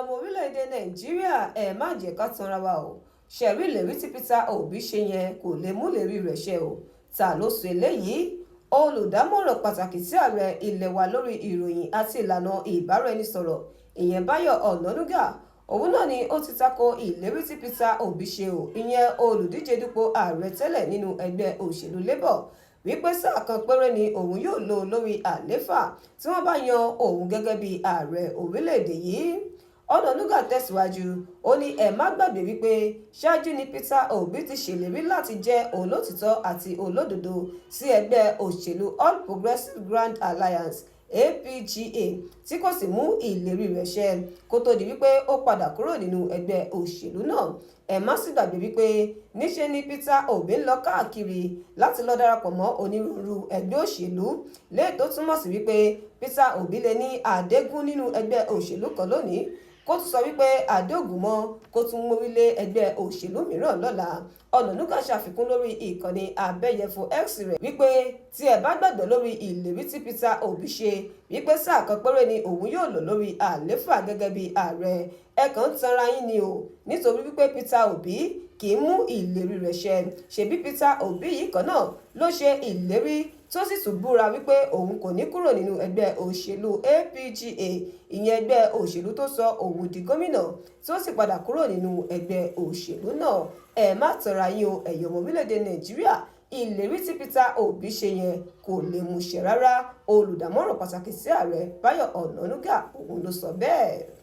ọmọ orílẹ̀-èdè nàìjíríà ẹ má jẹ́ ká tanra wa o. ṣẹ̀rí ìlérí tí Peter Obi ṣe yẹn kò lè mú ìlérí rẹ̀ ṣẹ o. ta ló sọ eléyìí? Olùdámọ̀ràn pàtàkì sí ààrẹ ilé wa lórí ìròyìn àti ìlànà ìbáraẹnisọ̀rọ̀ ìyẹn Báyọ̀ Ọ̀nànúgà òun náà ni ó ti tako ìlérí tí Peter Obi ṣe o, ìyẹn olùdíje dupò ààrẹ tẹ́lẹ̀ nínú ẹgbẹ́ òṣèlú Labour, wípé sáà kan péré ni òun yóò lò lórí àlééfà tí wọ́n bá yan òun gẹ́gẹ́ bí ààrẹ orílẹ̀-èdè yìí. Ọ̀nànúgà tẹ̀síwájú, ó ní ẹ má gbàgbé wípé ṣáájú ni Peter Obi ti ṣèlérí láti jẹ́ olótìtọ́ àti olódodo sí ẹgbẹ́ òṣèlú All Progressives Grand Alliance APGA tí kò sì mú ìlérí rẹ̀ ṣẹ kó tó di wípé ó padà kúrò nínú ẹgbẹ́ òṣèlú náà. ẹ má sì gbàgbé wípé níṣe ni Peter Obi ń lọ káàkiri láti lọ darapọ̀ mọ́ onírúurú ẹgbẹ́ òṣèlú, léyìí tó túmọ̀ sí wípé Peter Obi lè ní àdégún nínú ẹgbẹ́ òṣèlú kan lónìí kó tún sọ wípé àdógún mọ́ kó tún mórílé ẹgbẹ́ òṣèlú mìíràn lọ́la. Ọ̀nànúgà ṣàfikún lórí ìkànnì abẹ́yẹfò X rẹ̀ wípé tí ẹ bá gbàgbọ́ lórí ìlérí tí Peter Obi ṣe wípé sáà kan péré ni òun yóò lò lórí àlééfà gẹ́gẹ́ bí ààrẹ, ẹ kàn ń tanra yín ni o, nítorí wípé Peter Obi kì í mú ìlérí rẹ̀ ṣẹ. ṣebí Peter Obi yìí kan náà ló ṣe ìlérí tó sì tún búra wípé òun kò ní kúrò nínú ẹgbẹ́ òṣèlú APGA, ìyẹn ẹgbẹ́ òṣèlú tó sọ òun di gómìnà tí ó sì padà kúrò nínú ẹgbẹ́ òṣèlú náà. ẹ má tanra yín o, ẹ̀yin ọmọ orílẹ̀-èdè Nàìjíríà, ìlérí tí Peter Obi ṣe yẹn kò lè múṣẹ rárá. Olùdámọ̀ràn pàtàkì sí ààrẹ Báyọ̀ Ọ̀nànúgà òun ló sọ bẹ́ẹ̀.